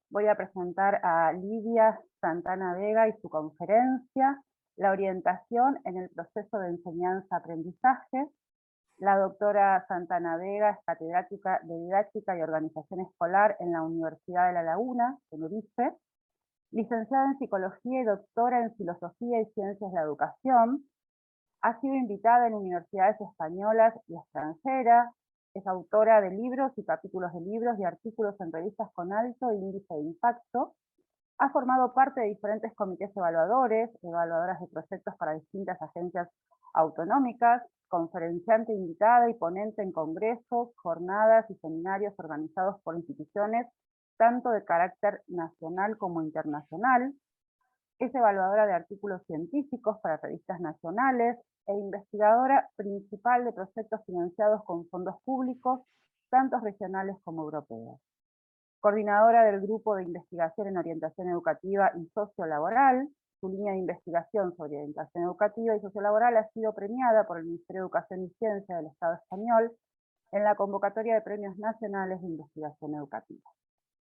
Voy a presentar a Lidia Santana Vega y su conferencia, La orientación en el proceso de enseñanza-aprendizaje. La doctora Santana Vega es catedrática de Didáctica y Organización Escolar en la Universidad de La Laguna, Tenerife, licenciada en Psicología y doctora en Filosofía y Ciencias de la Educación. Ha sido invitada en universidades españolas y extranjeras. Es autora de libros y capítulos de libros y artículos en revistas con alto índice de impacto. Ha formado parte de diferentes comités evaluadores, evaluadoras de proyectos para distintas agencias autonómicas, conferenciante invitada y ponente en congresos, jornadas y seminarios organizados por instituciones tanto de carácter nacional como internacional. Es evaluadora de artículos científicos para revistas nacionales e investigadora principal de proyectos financiados con fondos públicos, tanto regionales como europeos. Coordinadora del Grupo de Investigación en Orientación Educativa y Sociolaboral. Su línea de investigación sobre orientación educativa y sociolaboral ha sido premiada por el Ministerio de Educación y Ciencia del Estado español en la convocatoria de premios nacionales de investigación educativa.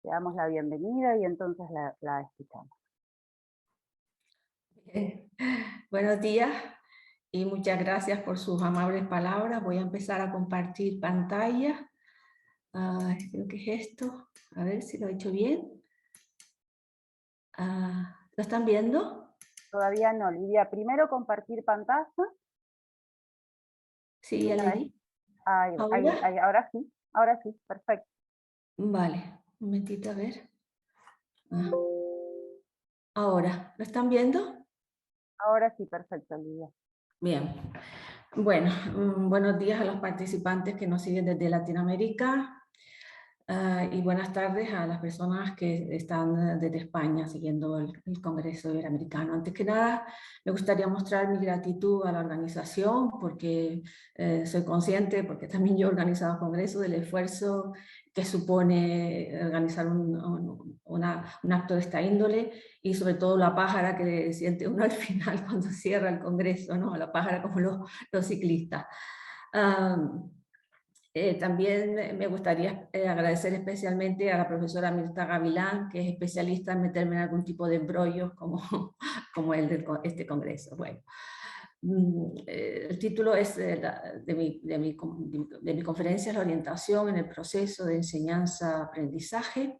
Le damos la bienvenida y entonces la escuchamos. Buenos días y muchas gracias por sus amables palabras. Voy a empezar a compartir pantalla. Creo que es esto. A ver si lo he hecho bien. ¿Lo están viendo? Todavía no, Lidia. Primero compartir pantalla. Sí, ya le di. Ahora sí, perfecto. Vale, un momentito, a ver. Ahora, ¿lo están viendo? Ahora sí, perfecto, Lidia. Bien. Bueno, buenos días a los participantes que nos siguen desde Latinoamérica. Y buenas tardes a las personas que están desde España siguiendo el Congreso Iberoamericano. Antes que nada, me gustaría mostrar mi gratitud a la organización porque soy consciente, porque también yo he organizado congresos, del esfuerzo que supone organizar un acto de esta índole y sobre todo la pájara que siente uno al final cuando cierra el Congreso, ¿no? La pájara como los ciclistas. También me gustaría agradecer especialmente a la profesora Mirta Gavilán, que es especialista en meterme en algún tipo de embrollos como el de este congreso. Bueno, el título es de mi conferencia, La orientación en el proceso de enseñanza-aprendizaje.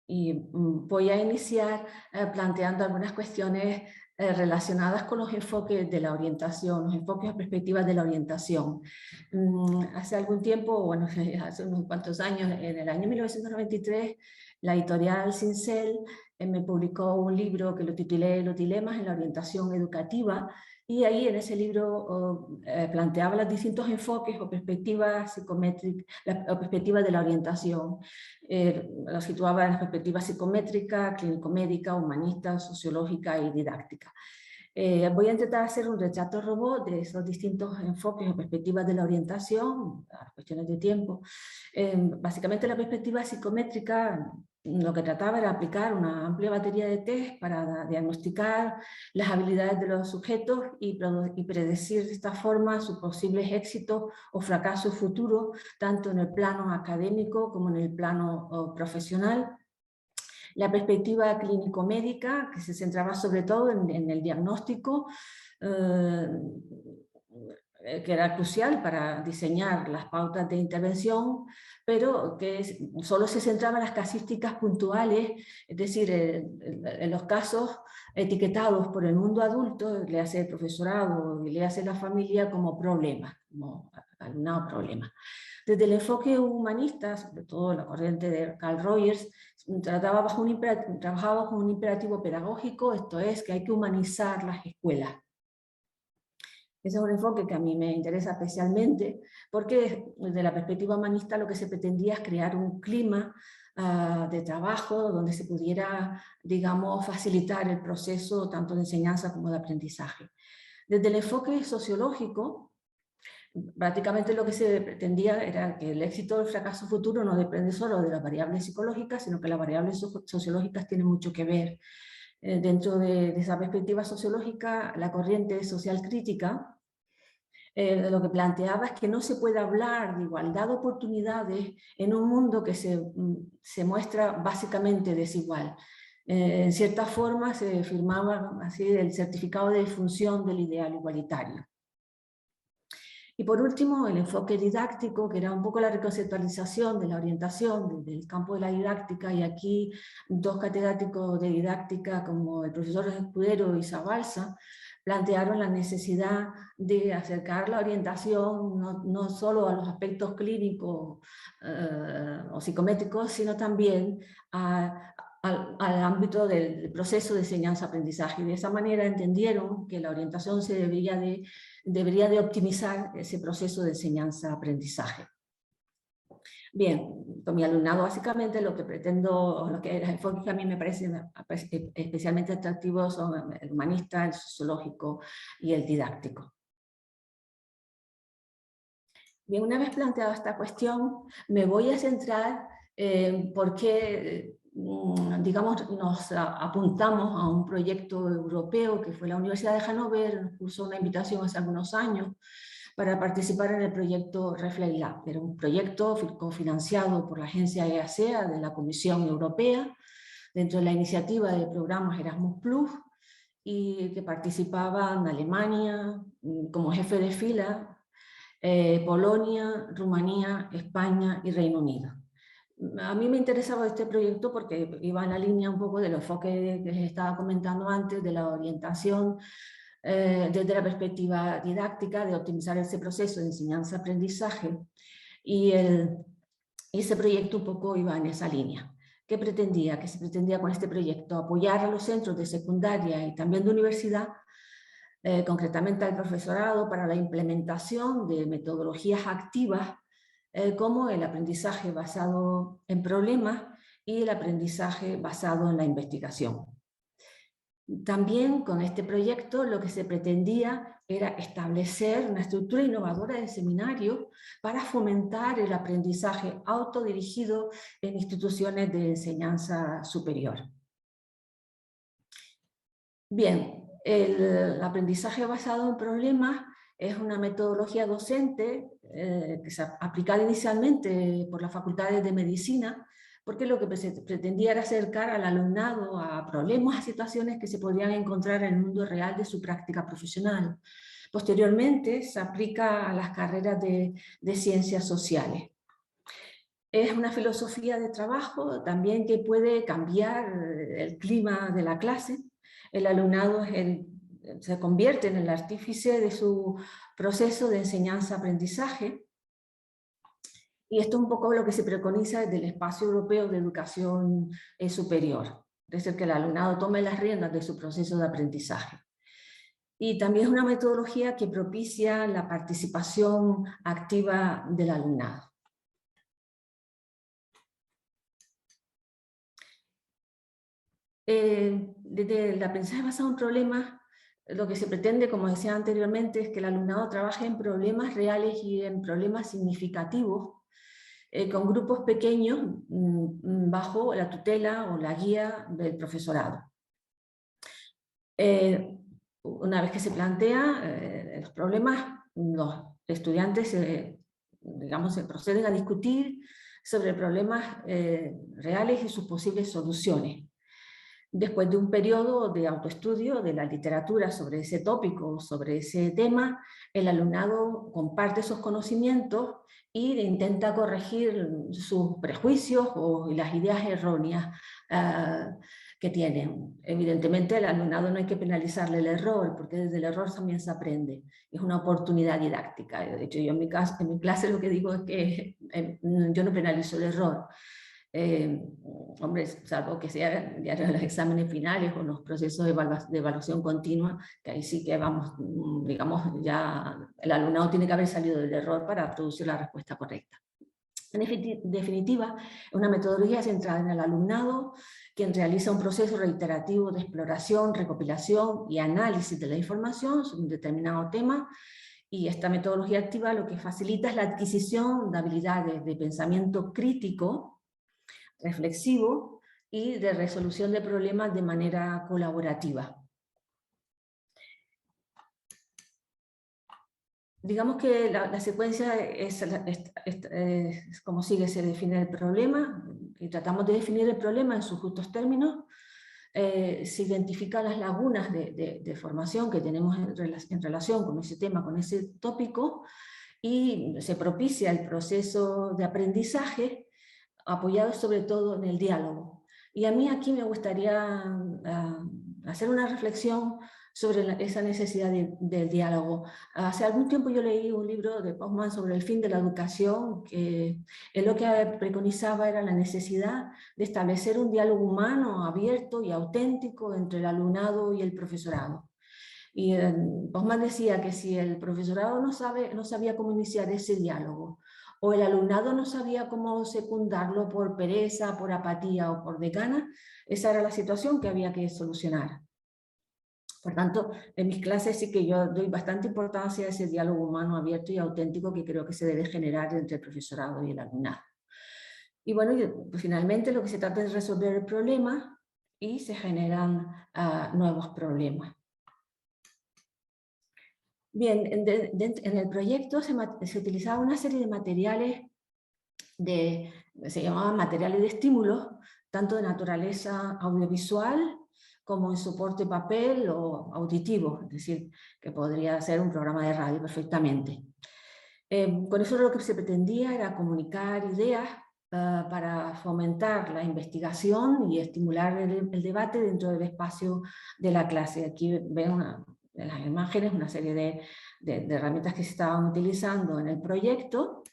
Y voy a iniciar planteando algunas cuestiones relacionadas con los enfoques de la orientación, los enfoques o perspectivas de la orientación. Hace algún tiempo, bueno, hace unos cuantos años, en el año 1993, la editorial Sincel me publicó un libro que lo titulé Los dilemas en la orientación educativa, y ahí en ese libro planteaba los distintos enfoques o perspectivas psicométricas, o perspectivas de la orientación. Lo situaba en la perspectiva psicométrica, clínico-médica, humanista, sociológica y didáctica. Voy a intentar hacer un retrato robot de esos distintos enfoques o perspectivas de la orientación, a las cuestiones de tiempo. Básicamente la perspectiva psicométrica lo que trataba era aplicar una amplia batería de test para diagnosticar las habilidades de los sujetos y predecir de esta forma sus posibles éxitos o fracasos futuros, tanto en el plano académico como en el plano profesional. La perspectiva clínico-médica, que se centraba sobre todo en el diagnóstico, que era crucial para diseñar las pautas de intervención, pero que solo se centraba en las casísticas puntuales, es decir, en los casos etiquetados por el mundo adulto, le hace el profesorado y le hace la familia como problemas, como alumnado problema. Desde el enfoque humanista, sobre todo la corriente de Carl Rogers, trabajaba bajo un imperativo pedagógico, esto es, que hay que humanizar las escuelas. Ese es un enfoque que a mí me interesa especialmente porque desde la perspectiva humanista lo que se pretendía es crear un clima de trabajo donde se pudiera, digamos, facilitar el proceso tanto de enseñanza como de aprendizaje. Desde el enfoque sociológico, prácticamente lo que se pretendía era que el éxito o el fracaso futuro no depende solo de las variables psicológicas, sino que las variables sociológicas tienen mucho que ver. Dentro de esa perspectiva sociológica, la corriente social crítica lo que planteaba es que no se puede hablar de igualdad de oportunidades en un mundo que se muestra básicamente desigual. En cierta forma se firmaba así el certificado de disfunción del ideal igualitario. Y por último, el enfoque didáctico, que era un poco la reconceptualización de la orientación del campo de la didáctica, y aquí dos catedráticos de didáctica como el profesor Escudero y Zabalza plantearon la necesidad de acercar la orientación no solo a los aspectos clínicos o psicométricos, sino también al ámbito del proceso de enseñanza-aprendizaje. Y de esa manera entendieron que la orientación se debería de optimizar ese proceso de enseñanza-aprendizaje. Bien, con mi alumnado básicamente lo que pretendo, lo que los enfoques que a mí me parecen especialmente atractivos son el humanista, el sociológico y el didáctico. Bien, una vez planteada esta cuestión, me voy a centrar en por qué, digamos, nos apuntamos a un proyecto europeo que fue la Universidad de Hannover, nos puso una invitación hace algunos años para participar en el proyecto Reflect Lab. Era un proyecto cofinanciado por la agencia EASEA de la Comisión Europea, dentro de la iniciativa de programas Erasmus+, y que participaban Alemania como jefe de fila, Polonia, Rumanía, España y Reino Unido. A mí me interesaba este proyecto porque iba en la línea un poco del enfoque que les estaba comentando antes, de la orientación desde la perspectiva didáctica, de optimizar ese proceso de enseñanza-aprendizaje, y ese proyecto un poco iba en esa línea. ¿Qué pretendía? Que se pretendía con este proyecto apoyar a los centros de secundaria y también de universidad, concretamente al profesorado, para la implementación de metodologías activas como el aprendizaje basado en problemas y el aprendizaje basado en la investigación. También con este proyecto lo que se pretendía era establecer una estructura innovadora de seminario para fomentar el aprendizaje autodirigido en instituciones de enseñanza superior. Bien, el aprendizaje basado en problemas es una metodología docente que se ha aplicado inicialmente por las facultades de medicina, porque lo que se pretendía era acercar al alumnado a problemas, a situaciones que se podían encontrar en el mundo real de su práctica profesional. Posteriormente se aplica a las carreras de ciencias sociales. Es una filosofía de trabajo también que puede cambiar el clima de la clase. El alumnado se convierte en el artífice de su proceso de enseñanza-aprendizaje. Y esto es un poco lo que se preconiza desde el Espacio Europeo de Educación Superior. Es decir, que el alumnado tome las riendas de su proceso de aprendizaje. Y también es una metodología que propicia la participación activa del alumnado. Desde el aprendizaje basado en problemas, lo que se pretende, como decía anteriormente, es que el alumnado trabaje en problemas reales y en problemas significativos, con grupos pequeños bajo la tutela o la guía del profesorado. Una vez que se plantea los problemas, los estudiantes digamos, se proceden a discutir sobre problemas reales y sus posibles soluciones. Después de un periodo de autoestudio de la literatura sobre ese tópico, sobre ese tema, el alumnado comparte esos conocimientos e intenta corregir sus prejuicios y las ideas erróneas que tienen. Evidentemente, al alumnado no hay que penalizarle el error, porque desde el error también se aprende. Es una oportunidad didáctica. De hecho, yo en mi clase lo que digo es que yo no penalizo el error. Hombre, salvo que sea ya los exámenes finales o los procesos de evaluación continua, que ahí sí que vamos, digamos, ya el alumnado tiene que haber salido del error para producir la respuesta correcta. En definitiva, es una metodología centrada en el alumnado, quien realiza un proceso reiterativo de exploración, recopilación y análisis de la información sobre un determinado tema, y esta metodología activa lo que facilita es la adquisición de habilidades de pensamiento crítico, reflexivo y de resolución de problemas de manera colaborativa. digamos que la secuencia es como sigue, se define el problema, y tratamos de definir el problema en sus justos términos. Se identifican las lagunas de formación que tenemos en relación con ese tema, con ese tópico, y se propicia el proceso de aprendizaje apoyado sobre todo en el diálogo. Y a mí aquí me gustaría hacer una reflexión sobre esa necesidad del diálogo. Hace algún tiempo yo leí un libro de Postman sobre el fin de la educación, que él lo que preconizaba era la necesidad de establecer un diálogo humano, abierto y auténtico entre el alumnado y el profesorado. Y Postman decía que si el profesorado no sabía cómo iniciar ese diálogo, o el alumnado no sabía cómo secundarlo por pereza, por apatía o por decana, esa era la situación que había que solucionar. Por tanto, en mis clases sí que yo doy bastante importancia a ese diálogo humano abierto y auténtico que creo que se debe generar entre el profesorado y el alumnado. Y bueno, pues finalmente lo que se trata es resolver el problema y se generan nuevos problemas. Bien, en el proyecto se utilizaba una serie de materiales, se llamaban materiales de estímulo, tanto de naturaleza audiovisual como en soporte papel o auditivo, es decir, que podría ser un programa de radio perfectamente. Con eso lo que se pretendía era comunicar ideas para fomentar la investigación y estimular el debate dentro del espacio de la clase. Aquí ven en las imágenes una serie de herramientas que se estaban utilizando en el proyecto.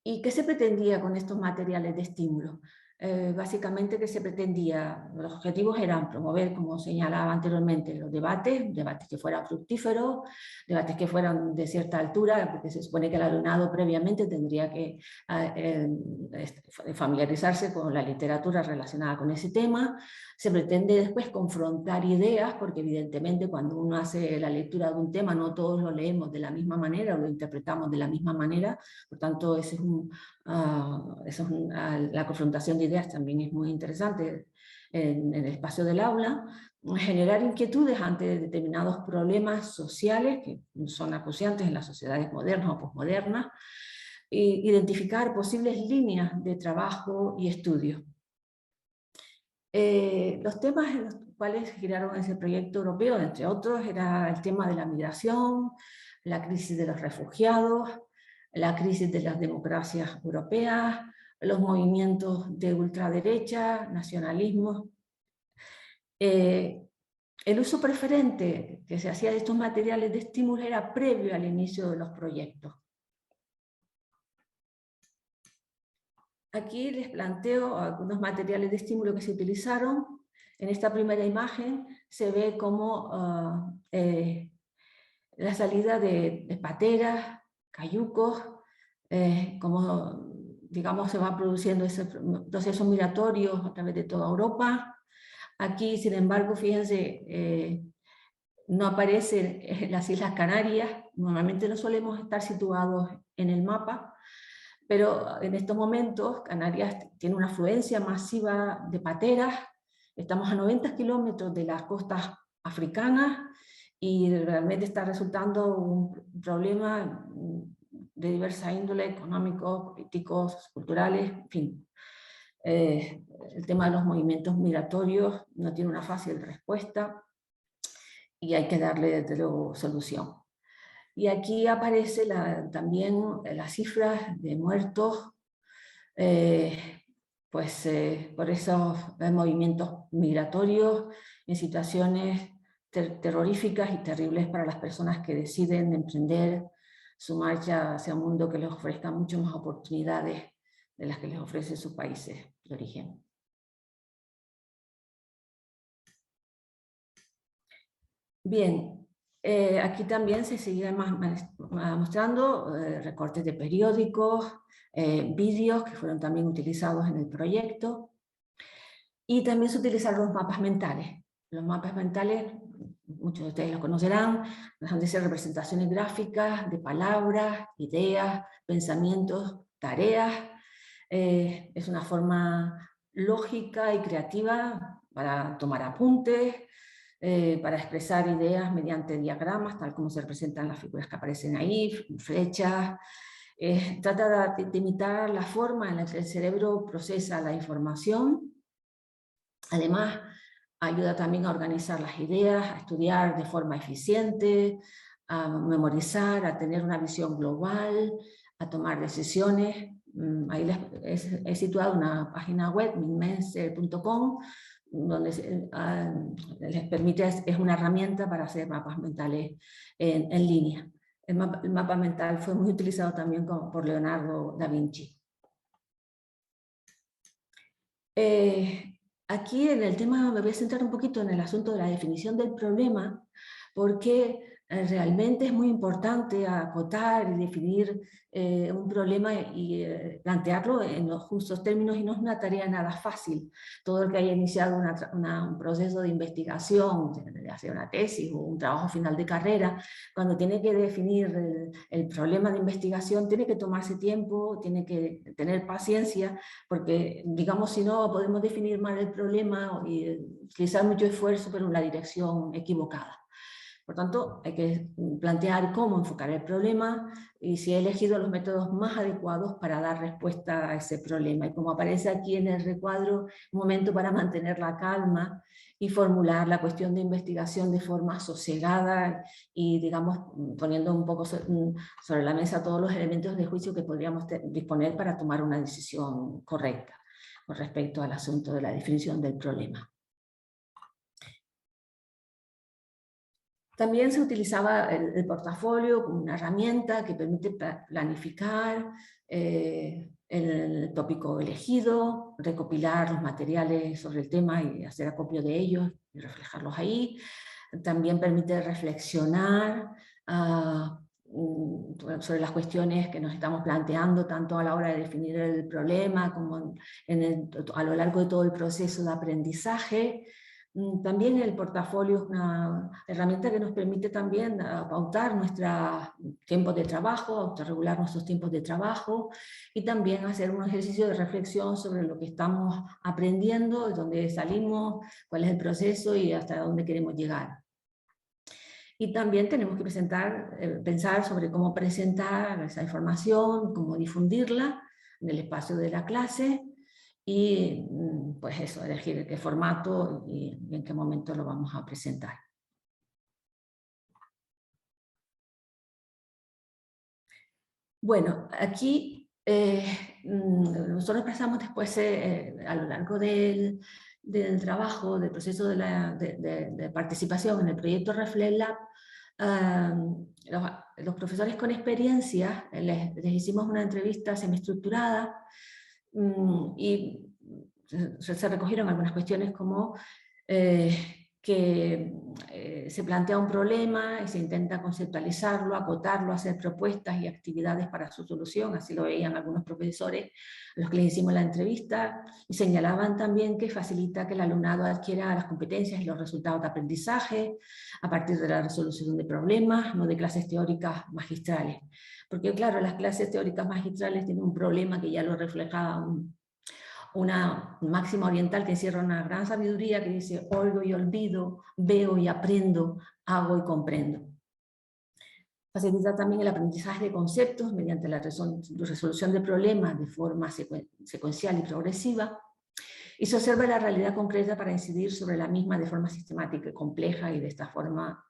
¿Y qué se pretendía con estos materiales de estímulo? Básicamente, ¿qué se pretendía? Los objetivos eran promover, como señalaba anteriormente, los debates que fueran fructíferos, debates que fueran de cierta altura, porque se supone que el alumnado previamente tendría que familiarizarse con la literatura relacionada con ese tema. Se pretende después confrontar ideas, porque evidentemente cuando uno hace la lectura de un tema no todos lo leemos de la misma manera o lo interpretamos de la misma manera, por tanto ese es la confrontación de ideas también es muy interesante en el espacio del aula. Generar inquietudes ante determinados problemas sociales que son acuciantes en las sociedades modernas o posmodernas, e identificar posibles líneas de trabajo y estudio. Los temas en los cuales giraron ese proyecto europeo, entre otros, era el tema de la migración, la crisis de los refugiados, la crisis de las democracias europeas, los movimientos de ultraderecha, nacionalismo. El uso preferente que se hacía de estos materiales de estímulo era previo al inicio de los proyectos. Aquí les planteo algunos materiales de estímulo que se utilizaron. En esta primera imagen se ve como la salida de pateras, cayucos, como digamos se va produciendo ese proceso migratorio a través de toda Europa. Aquí, sin embargo, fíjense, no aparecen las Islas Canarias, normalmente no solemos estar situados en el mapa, pero en estos momentos Canarias tiene una afluencia masiva de pateras, estamos a 90 kilómetros de las costas africanas y realmente está resultando un problema de diversa índole, económicos, políticos, culturales, en fin. El tema de los movimientos migratorios no tiene una fácil respuesta y hay que darle desde luego solución. Y aquí aparece también las cifras de muertos por esos movimientos migratorios en situaciones terroríficas y terribles para las personas que deciden emprender su marcha hacia un mundo que les ofrezca mucho más oportunidades de las que les ofrecen sus países de origen. Bien, aquí también se sigue mostrando recortes de periódicos, vídeos que fueron también utilizados en el proyecto, y también se utilizaron los mapas mentales. Los mapas mentales, muchos de ustedes los conocerán, dejan de ser representaciones gráficas de palabras, ideas, pensamientos, tareas. Es una forma lógica y creativa para tomar apuntes, para expresar ideas mediante diagramas, tal como se representan las figuras que aparecen ahí, flechas. Trata de imitar la forma en la que el cerebro procesa la información. Además, ayuda también a organizar las ideas, a estudiar de forma eficiente, a memorizar, a tener una visión global, a tomar decisiones. Ahí he situado una página web, minmense.com, donde les permite, es una herramienta para hacer mapas mentales en línea. El mapa mental fue muy utilizado también por Leonardo da Vinci. Aquí en el tema me voy a centrar un poquito en el asunto de la definición del problema, porque realmente es muy importante acotar y definir un problema y plantearlo en los justos términos, y no es una tarea nada fácil. Todo el que haya iniciado un proceso de investigación, de hacer una tesis o un trabajo final de carrera, cuando tiene que definir el problema de investigación, tiene que tomarse tiempo, tiene que tener paciencia, porque digamos, si no, podemos definir mal el problema y utilizar mucho esfuerzo, pero en la dirección equivocada. Por tanto, hay que plantear cómo enfocar el problema y si he elegido los métodos más adecuados para dar respuesta a ese problema. Y como aparece aquí en el recuadro, un momento para mantener la calma y formular la cuestión de investigación de forma sosegada y, digamos, poniendo un poco sobre la mesa todos los elementos de juicio que podríamos disponer para tomar una decisión correcta con respecto al asunto de la definición del problema. También se utilizaba el portafolio como una herramienta que permite planificar el tópico elegido, recopilar los materiales sobre el tema y hacer acopio de ellos y reflejarlos ahí. También permite reflexionar sobre las cuestiones que nos estamos planteando, tanto a la hora de definir el problema como a lo largo de todo el proceso de aprendizaje. También el portafolio es una herramienta que nos permite también pautar nuestros tiempos de trabajo, autorregular nuestros tiempos de trabajo y también hacer un ejercicio de reflexión sobre lo que estamos aprendiendo, de dónde salimos, cuál es el proceso y hasta dónde queremos llegar. Y también tenemos que pensar sobre cómo presentar esa información, cómo difundirla en el espacio de la clase, y pues eso, elegir qué formato y en qué momento lo vamos a presentar. Bueno, aquí nosotros pasamos después a lo largo del trabajo, del proceso de participación en el proyecto ReflectLab, los profesores con experiencia les hicimos una entrevista semiestructurada y se recogieron algunas cuestiones como que se plantea un problema y se intenta conceptualizarlo, acotarlo, hacer propuestas y actividades para su solución. Así lo veían algunos profesores a los que les hicimos la entrevista, y señalaban también que facilita que el alumnado adquiera las competencias y los resultados de aprendizaje a partir de la resolución de problemas, no de clases teóricas magistrales. Porque claro, las clases teóricas magistrales tienen un problema que ya lo reflejaba una máxima oriental que encierra una gran sabiduría que dice: oigo y olvido, veo y aprendo, hago y comprendo. Facilita también el aprendizaje de conceptos mediante la resolución de problemas de forma secuencial y progresiva, y se observa la realidad concreta para incidir sobre la misma de forma sistemática y compleja, y de esta forma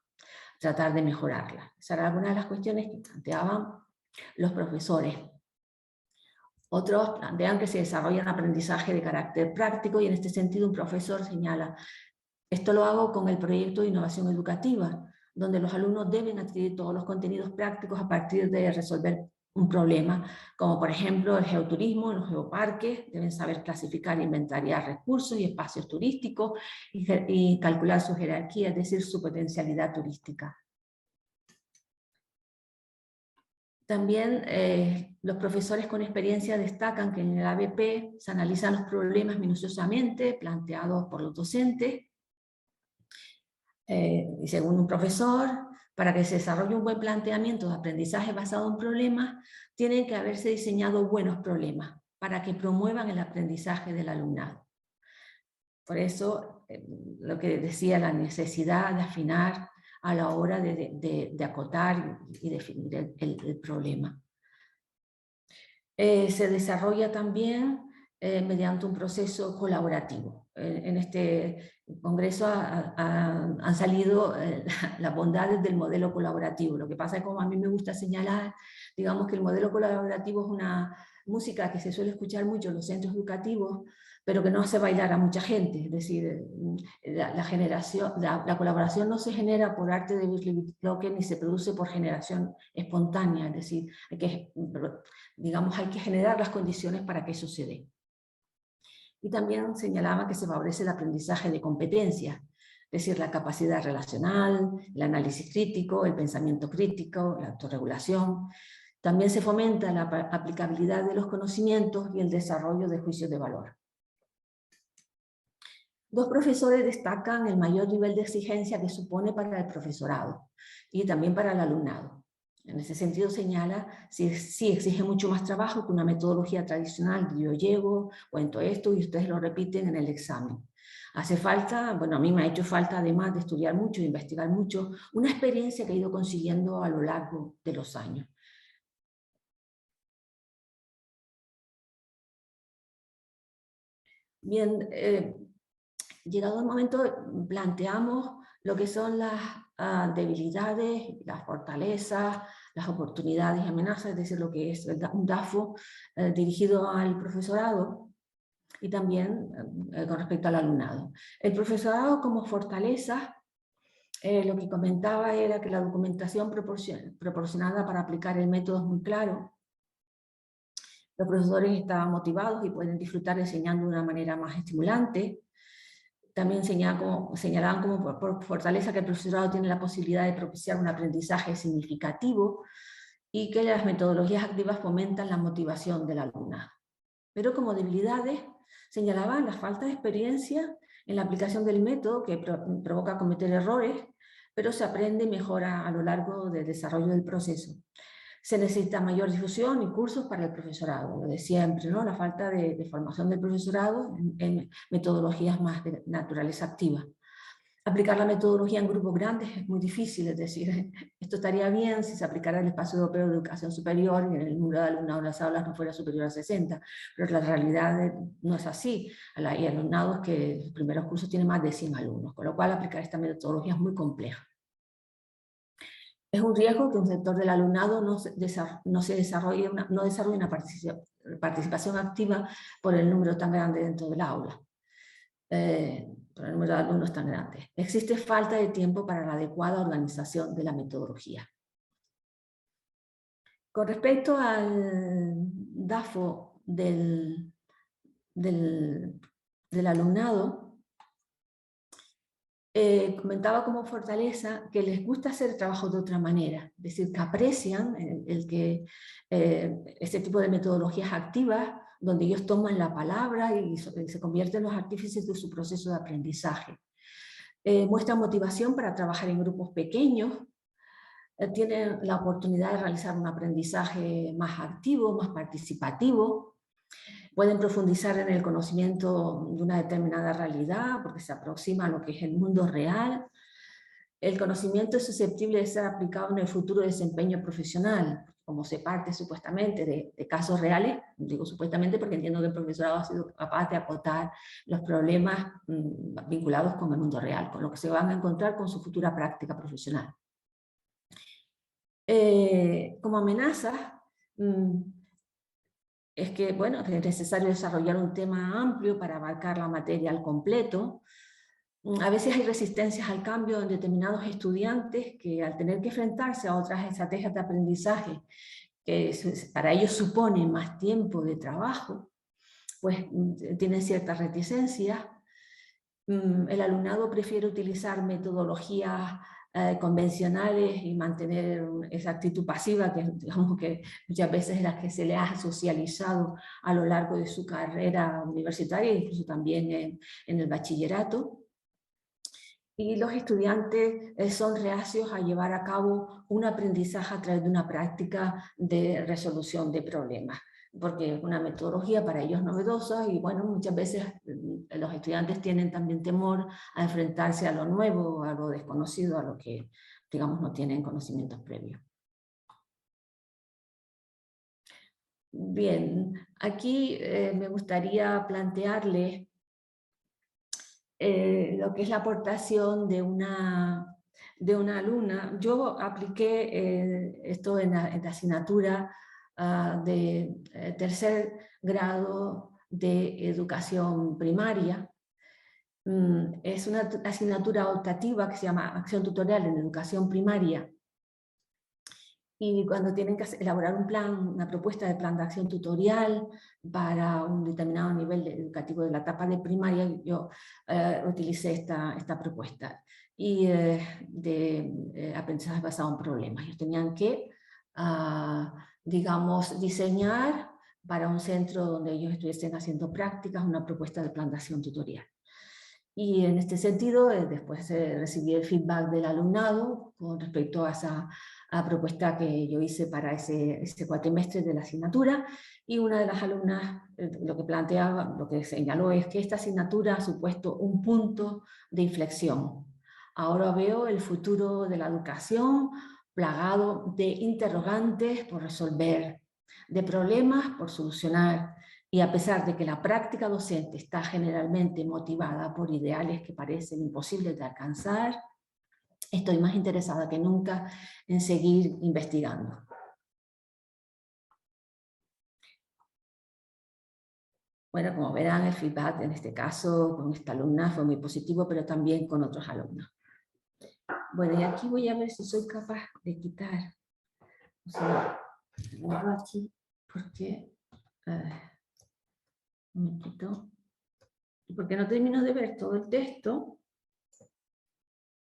tratar de mejorarla. Esas eran algunas de las cuestiones que planteaban los profesores. Otros plantean que se desarrolla un aprendizaje de carácter práctico, y en este sentido un profesor señala: esto lo hago con el proyecto de innovación educativa, donde los alumnos deben adquirir todos los contenidos prácticos a partir de resolver un problema, como por ejemplo el geoturismo, los geoparques, deben saber clasificar e inventariar recursos y espacios turísticos y calcular su jerarquía, es decir, su potencialidad turística. También los profesores con experiencia destacan que en el ABP se analizan los problemas minuciosamente planteados por los docentes, y según un profesor, para que se desarrolle un buen planteamiento de aprendizaje basado en problemas, tienen que haberse diseñado buenos problemas para que promuevan el aprendizaje del alumnado. Por eso lo que decía, la necesidad de afinar a la hora de acotar y definir el problema. Se desarrolla también mediante un proceso colaborativo. En este congreso han salido las bondades del modelo colaborativo. Lo que pasa es que, como a mí me gusta señalar, digamos que el modelo colaborativo es una música que se suele escuchar mucho en los centros educativos, pero que no hace bailar a mucha gente. Es decir, la colaboración no se genera por arte de Birlibirloque ni se produce por generación espontánea. Es decir, hay que generar las condiciones para que eso se dé. Y también señalaba que se favorece el aprendizaje de competencias, es decir, la capacidad relacional, el análisis crítico, el pensamiento crítico, la autorregulación. También se fomenta la aplicabilidad de los conocimientos y el desarrollo de juicios de valor. Dos profesores destacan el mayor nivel de exigencia que supone para el profesorado y también para el alumnado. En ese sentido señala, sí exige mucho más trabajo que una metodología tradicional de yo llego, cuento esto y ustedes lo repiten en el examen. Hace falta, bueno, a mí me ha hecho falta, además de estudiar mucho, de investigar mucho, una experiencia que he ido consiguiendo a lo largo de los años. Bien, llegado el momento, planteamos lo que son las debilidades, las fortalezas, las oportunidades y amenazas, es decir, lo que es un DAFO dirigido al profesorado y también con respecto al alumnado. El profesorado como fortaleza, lo que comentaba era que la documentación proporcionada para aplicar el método es muy claro. Los profesores estaban motivados y pueden disfrutar enseñando de una manera más estimulante. También señalaban como por fortaleza que el profesorado tiene la posibilidad de propiciar un aprendizaje significativo y que las metodologías activas fomentan la motivación del alumnado. Pero como debilidades señalaban la falta de experiencia en la aplicación del método, que provoca cometer errores, pero se aprende y mejora a lo largo del desarrollo del proceso. Se necesita mayor difusión y cursos para el profesorado, lo de siempre, ¿no? La falta de formación del profesorado en metodologías más de naturaleza activa. Aplicar la metodología en grupos grandes es muy difícil, es decir, esto estaría bien si se aplicara en el espacio europeo de educación superior y en el número de alumnado en las aulas no fuera superior a 60, pero la realidad no es así. Hay alumnados que los primeros cursos tienen más de 100 alumnos, con lo cual aplicar esta metodología es muy compleja. Es un riesgo que un sector del alumnado no desarrolle una participación activa por el número tan grande dentro del aula, por el número de alumnos tan grande. Existe falta de tiempo para la adecuada organización de la metodología. Con respecto al DAFO del alumnado, comentaba como fortaleza que les gusta hacer el trabajo de otra manera, es decir, que aprecian este tipo de metodologías activas donde ellos toman la palabra y se convierten en los artífices de su proceso de aprendizaje. Muestran motivación para trabajar en grupos pequeños, tienen la oportunidad de realizar un aprendizaje más activo, más participativo. Pueden profundizar en el conocimiento de una determinada realidad porque se aproxima a lo que es el mundo real. El conocimiento es susceptible de ser aplicado en el futuro desempeño profesional, como se parte supuestamente de casos reales, digo supuestamente porque entiendo que el profesorado ha sido capaz de acotar los problemas vinculados con el mundo real, con lo que se van a encontrar con su futura práctica profesional. Como amenazas, es que, bueno, que es necesario desarrollar un tema amplio para abarcar la materia al completo. A veces hay resistencias al cambio en determinados estudiantes que al tener que enfrentarse a otras estrategias de aprendizaje que para ellos suponen más tiempo de trabajo, pues tienen ciertas reticencias. El alumnado prefiere utilizar metodologías convencionales y mantener esa actitud pasiva que, digamos, que muchas veces es la que se le ha socializado a lo largo de su carrera universitaria, incluso también en el bachillerato. Y los estudiantes son reacios a llevar a cabo un aprendizaje a través de una práctica de resolución de problemas. porque es una metodología para ellos novedosa y bueno, muchas veces los estudiantes tienen también temor a enfrentarse a lo nuevo, a lo desconocido, a lo que, digamos, no tienen conocimientos previos. Bien, aquí me gustaría plantearles lo que es la aportación de una alumna. Yo apliqué esto en la asignatura de tercer grado de educación primaria. Es una asignatura optativa que se llama Acción Tutorial en Educación Primaria. Y cuando tienen que elaborar un plan, una propuesta de plan de acción tutorial para un determinado nivel educativo de la etapa de primaria, yo utilicé esta propuesta y de aprendizaje basado en problemas. Ellos tenían que, digamos, diseñar para un centro donde ellos estuviesen haciendo prácticas una propuesta de plan de acción tutorial. Y en este sentido, después recibí el feedback del alumnado con respecto a esa propuesta que yo hice para ese cuatrimestre de la asignatura, y una de las alumnas lo que planteaba, lo que señaló es que esta asignatura ha supuesto un punto de inflexión. Ahora veo el futuro de la educación plagado de interrogantes por resolver, de problemas por solucionar, y a pesar de que la práctica docente está generalmente motivada por ideales que parecen imposibles de alcanzar, estoy más interesada que nunca en seguir investigando. Bueno, como verán, el feedback en este caso con esta alumna fue muy positivo, pero también con otros alumnos. Bueno, y aquí voy a ver si soy capaz de quitar. O sea, lo hago aquí porque un momentito, porque no termino de ver todo el texto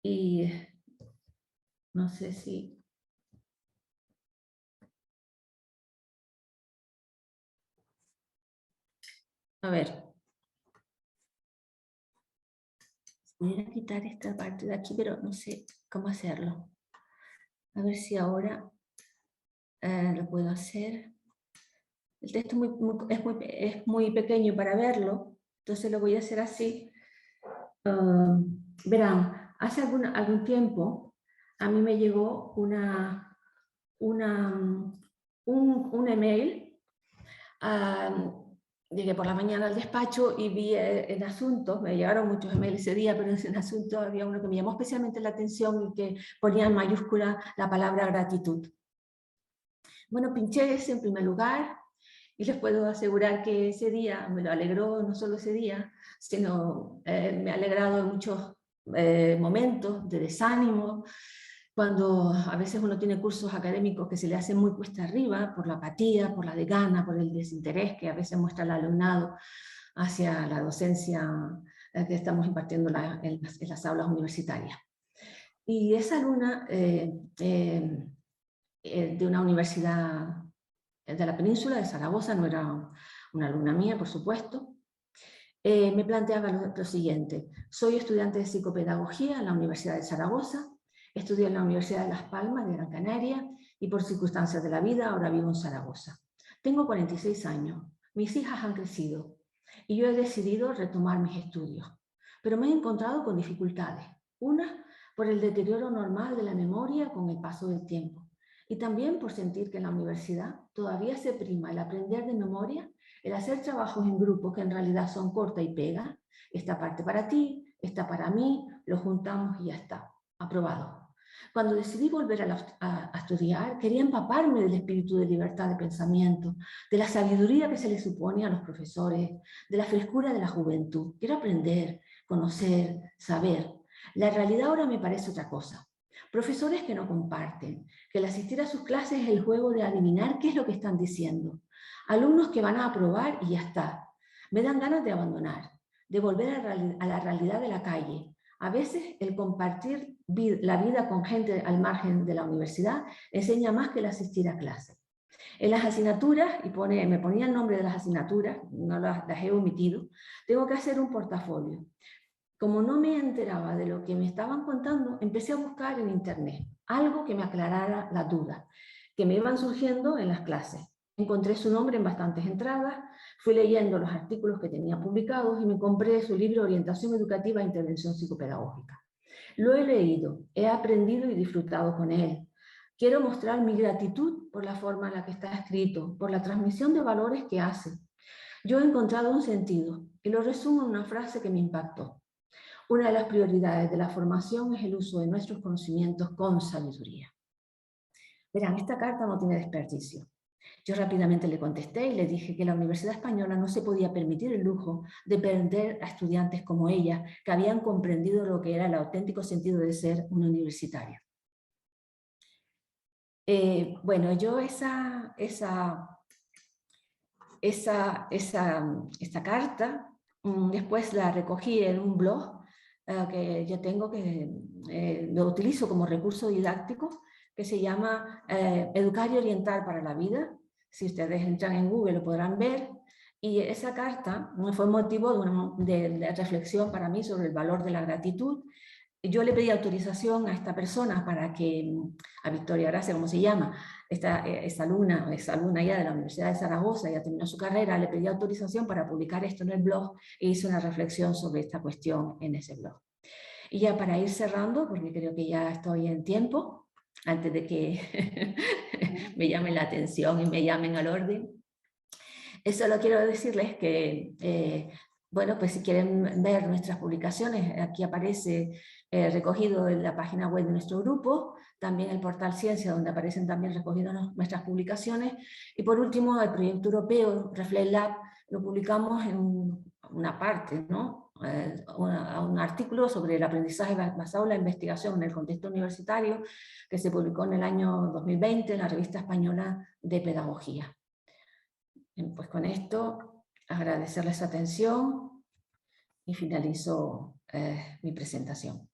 y no sé si... A ver. Voy a quitar esta parte de aquí, pero no sé cómo hacerlo. A ver si ahora lo puedo hacer. El texto es muy pequeño para verlo, entonces lo voy a hacer así. Verán, hace algún tiempo a mí me llegó un email. Llegué por la mañana al despacho y vi en asuntos, me llegaron muchos emails ese día, pero en asuntos había uno que me llamó especialmente la atención y que ponía en mayúscula la palabra gratitud. Bueno, pinché ese en primer lugar y les puedo asegurar que ese día me lo alegró, no solo ese día, sino me ha alegrado en muchos momentos de desánimo, cuando a veces uno tiene cursos académicos que se le hacen muy cuesta arriba por la apatía, por la desgana, por el desinterés que a veces muestra el alumnado hacia la docencia que estamos impartiendo en las aulas universitarias. Y esa alumna de una universidad de la península de Zaragoza, no era una alumna mía, por supuesto, me planteaba lo siguiente: soy estudiante de psicopedagogía en la Universidad de Zaragoza, estudié en la Universidad de Las Palmas de Gran Canaria y por circunstancias de la vida ahora vivo en Zaragoza. Tengo 46 años, mis hijas han crecido y yo he decidido retomar mis estudios, pero me he encontrado con dificultades. Una, por el deterioro normal de la memoria con el paso del tiempo, y también por sentir que en la universidad todavía se prima el aprender de memoria, el hacer trabajos en grupo que en realidad son corta y pega, esta parte para ti, esta para mí, lo juntamos y ya está, aprobado. Cuando decidí volver a estudiar, quería empaparme del espíritu de libertad de pensamiento, de la sabiduría que se le supone a los profesores, de la frescura de la juventud. Quiero aprender, conocer, saber. La realidad ahora me parece otra cosa. Profesores que no comparten, que el asistir a sus clases es el juego de adivinar qué es lo que están diciendo. Alumnos que van a aprobar y ya está. Me dan ganas de abandonar, de volver a la realidad de la calle. A veces el compartir la vida con gente al margen de la universidad enseña más que el asistir a clases. En las asignaturas, y me ponía el nombre de las asignaturas, no las he omitido, tengo que hacer un portafolio. Como no me enteraba de lo que me estaban contando, empecé a buscar en internet algo que me aclarara las dudas que me iban surgiendo en las clases. encontré su nombre en bastantes entradas, fui leyendo los artículos que tenía publicados y me compré su libro Orientación Educativa e Intervención Psicopedagógica. Lo he leído, he aprendido y disfrutado con él. Quiero mostrar mi gratitud por la forma en la que está escrito, por la transmisión de valores que hace. Yo he encontrado un sentido y lo resumo en una frase que me impactó. Una de las prioridades de la formación es el uso de nuestros conocimientos con sabiduría. Verán, esta carta no tiene desperdicio. Yo rápidamente le contesté y le dije que la Universidad Española no se podía permitir el lujo de perder a estudiantes como ella, que habían comprendido lo que era el auténtico sentido de ser una universitaria. Bueno, yo esta carta después la recogí en un blog que yo tengo, que lo utilizo como recurso didáctico, que se llama Educar y Orientar para la Vida. Si ustedes entran en Google lo podrán ver. Y esa carta fue motivo de reflexión para mí sobre el valor de la gratitud. Yo le pedí autorización a esta persona para que, a Victoria Gracia, como se llama, esa alumna ya de la Universidad de Zaragoza, ya terminó su carrera, le pedí autorización para publicar esto en el blog e hice una reflexión sobre esta cuestión en ese blog. Y ya para ir cerrando, porque creo que ya estoy en tiempo, antes de que me llamen la atención y me llamen al orden, solo quiero decirles que, bueno, pues si quieren ver nuestras publicaciones, aquí aparece recogido en la página web de nuestro grupo, también el portal Ciencia, donde aparecen también recogidas nuestras publicaciones, y por último el proyecto europeo ReflectLab lo publicamos en una parte, ¿no? Un artículo sobre el aprendizaje basado en la investigación en el contexto universitario, que se publicó en el año 2020 en la Revista Española de Pedagogía. Pues con esto agradecerles su atención y finalizo mi presentación.